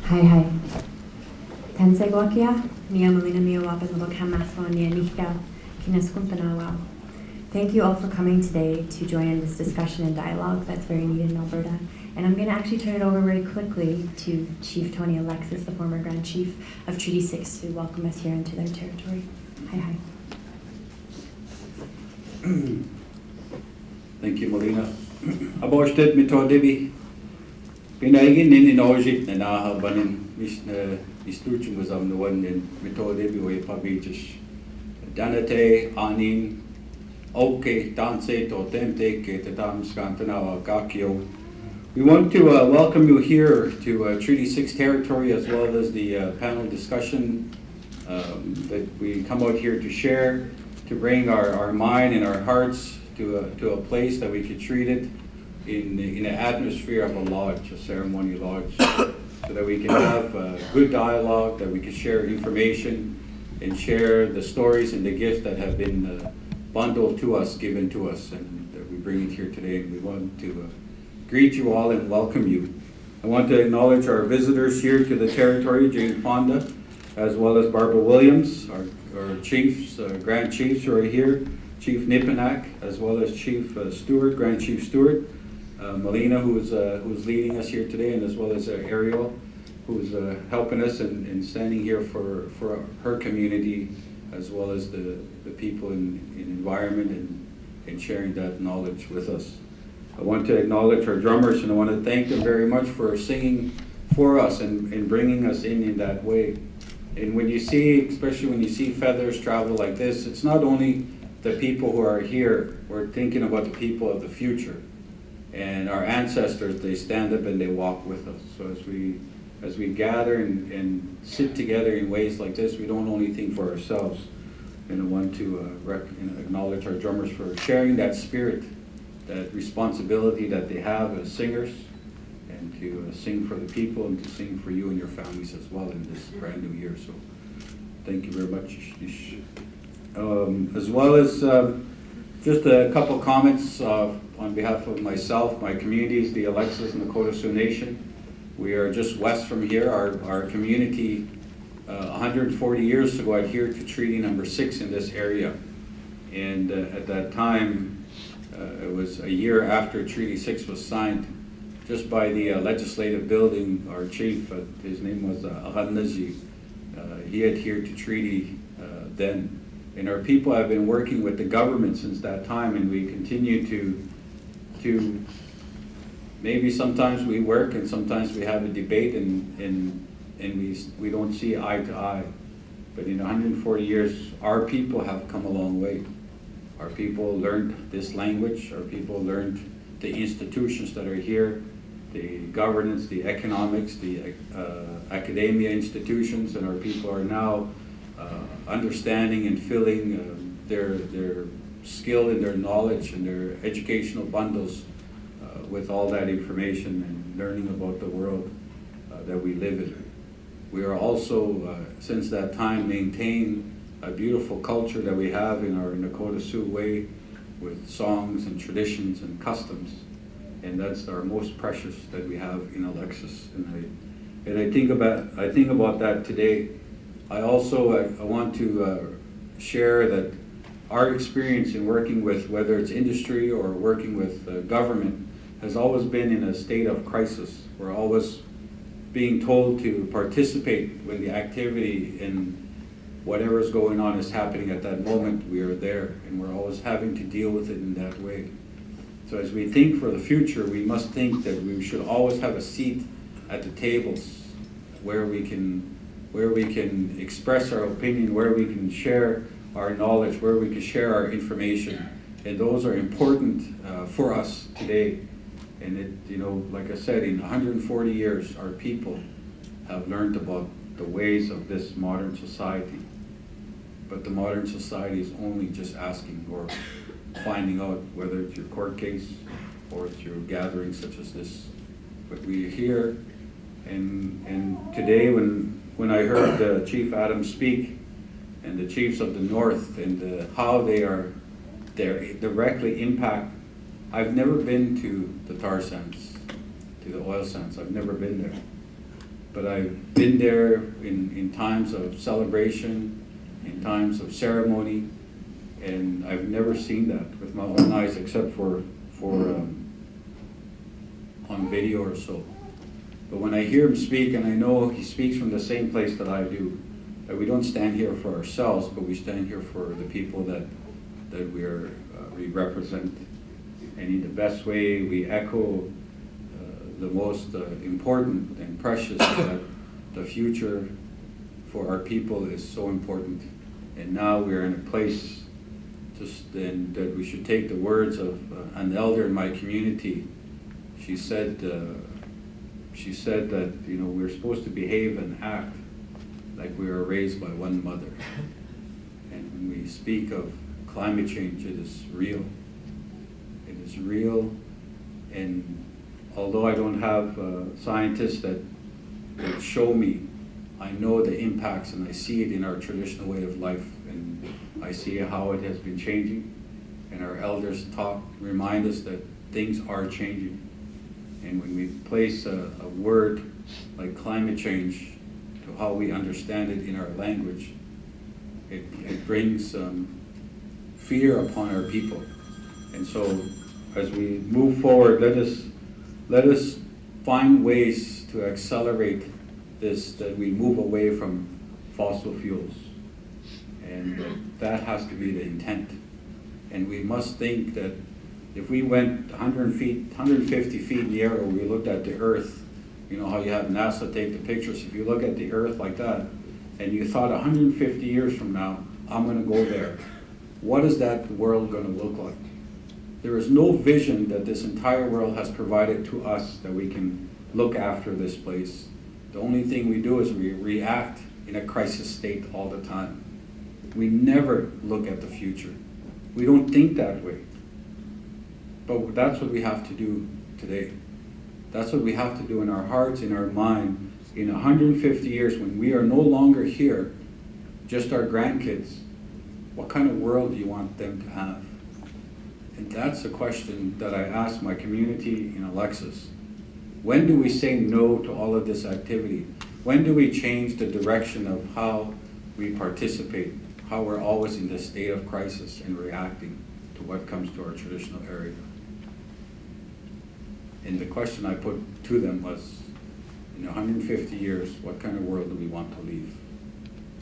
Hi. Tansegwakia, Nia Melina Laboucan Massimo, Nia Nihka, Kinaskumpanawa. Thank you all for coming today to join in this discussion and dialogue that's very needed in Alberta. And I'm going to actually turn it over very quickly to Chief Tony Alexis, the former Grand Chief of Treaty 6, to welcome us here into their territory. Hi. Thank you, Melina. Aborsted mitodibi. Pinaigin in ojit na nahabanin misturchum was on the one in mitodibi way pabijish. Danate anin oke danse totemte ke tadamskantana gakio. We want to welcome you here to Treaty 6 territory, as well as the panel discussion that we come out here to share, to bring our mind and our hearts to a place that we could treat it in an atmosphere of a lodge, a ceremony lodge, so that we can have good dialogue, that we can share information and share the stories and the gifts that have been bundled to us, given to us, and that we bring it here today. And we want to greet you all and welcome you. I want to acknowledge our visitors here to the territory, Jane Fonda, as well as Barbara Williams, our chiefs, Grand Chiefs who are here, Chief Nipinak, as well as Chief Stewart, Grand Chief Stewart, Melina, who's leading us here today, and as well as Ariel, who's helping us and standing here for her community, as well as the people in environment and sharing that knowledge with us. I want to acknowledge our drummers, and I want to thank them very much for singing for us and bringing us in that way. And when you see, especially when you see feathers travel like this, it's not only the people who are here, we're thinking about the people of the future. And our ancestors, they stand up and they walk with us. So as we gather and sit together in ways like this, we don't only think for ourselves. And I want to acknowledge our drummers for sharing that spirit, that responsibility that they have as singers, and to sing for the people and to sing for you and your families as well in this brand new year. So thank you very much. As well as just a couple comments on behalf of myself, my communities, the Alexis and Nakota Sioux Nation. We are just west from here. Our community 140 years ago adhered to Treaty Number 6 in this area. And at that time, it was a year after Treaty 6 was signed, just by the legislative building, our chief, his name was Ahadnaji, he adhered to treaty then. And our people have been working with the government since that time, and we continue to maybe sometimes we work and sometimes we have a debate and we don't see eye to eye. But in 140 years, our people have come a long way. Our people learned this language, our people learned the institutions that are here, the governance, the economics, the academia institutions, and our people are now understanding and filling their skill and their knowledge and their educational bundles with all that information and learning about the world that we live in. We are also, since that time, maintained a beautiful culture that we have in our Nakota Sioux way, with songs and traditions and customs, and that's our most precious that we have in Alexis. And I think about that today. I want to share that our experience in working with, whether it's industry or working with government, has always been in a state of crisis. We're always being told to participate when the activity and whatever is going on is happening at that moment. We are there, and we're always having to deal with it in that way. So as we think for the future, we must think that we should always have a seat at the tables where we can express our opinion, where we can share our knowledge, where we can share our information. And those are important for us today. And like I said, in 140 years, our people have learned about the ways of this modern society. But the modern society is only just asking or finding out, whether it's your court case or through gatherings such as this. But we're here, and today when I heard Chief Adams speak, and the chiefs of the North, and how they're directly impact. I've never been to the tar sands, to the oil sands. I've never been there. but I've been there in times of celebration, in times of ceremony, and I've never seen that with my own eyes except for on video or so. But when I hear him speak, and I know he speaks from the same place that I do, that we don't stand here for ourselves, but we stand here for the people that we represent. And in the best way, we echo the most important and precious, that the future for our people is so important. And now we're in a place that we should take the words of an elder in my community. She said that we're supposed to behave and act like we were raised by one mother. And when we speak of climate change, it is real. It is real, and although I don't have scientists that show me, I know the impacts, and I see it in our traditional way of life, and I see how it has been changing, and our elders remind us that things are changing. And when we place a word like climate change to how we understand it in our language, it brings fear upon our people. And so as we move forward, let us find ways to accelerate this, that we move away from fossil fuels. And that has to be the intent. And we must think that if we went 150 feet in the air, or we looked at the Earth, you know how you have NASA take the pictures, if you look at the Earth like that, and you thought 150 years from now, I'm gonna go there, what is that world gonna look like? There is no vision that this entire world has provided to us that we can look after this place. The only thing we do is we react in a crisis state all the time. We never look at the future. We don't think that way. But that's what we have to do today. That's what we have to do in our hearts, in our mind. In 150 years, when we are no longer here, just our grandkids, what kind of world do you want them to have? And that's a question that I ask my community in Alexis. When do we say no to all of this activity? When do we change the direction of how we participate, how we're always in this state of crisis and reacting to what comes to our traditional area? And the question I put to them was, in 150 years, what kind of world do we want to leave?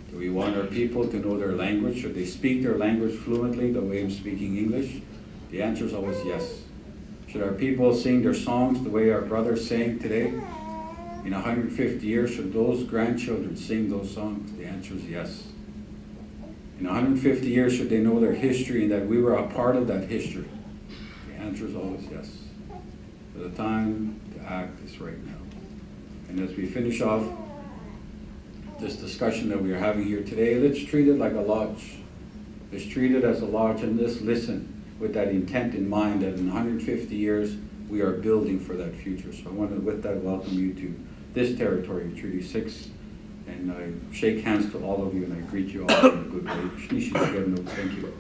Do we want our people to know their language? Should they speak their language fluently the way I'm speaking English? The answer is always yes. Should our people sing their songs the way our brothers sang today? In 150 years, should those grandchildren sing those songs? The answer is yes. In 150 years, should they know their history and that we were a part of that history? The answer is always yes. But the time to act is right now. And as we finish off this discussion that we are having here today, let's treat it like a lodge. Let's treat it as a lodge, and let's listen with that intent in mind that in 150 years, we are building for that future. So I want to, with that, welcome you to this territory, Treaty 6, and I shake hands to all of you, and I greet you all in a good way. Thank you.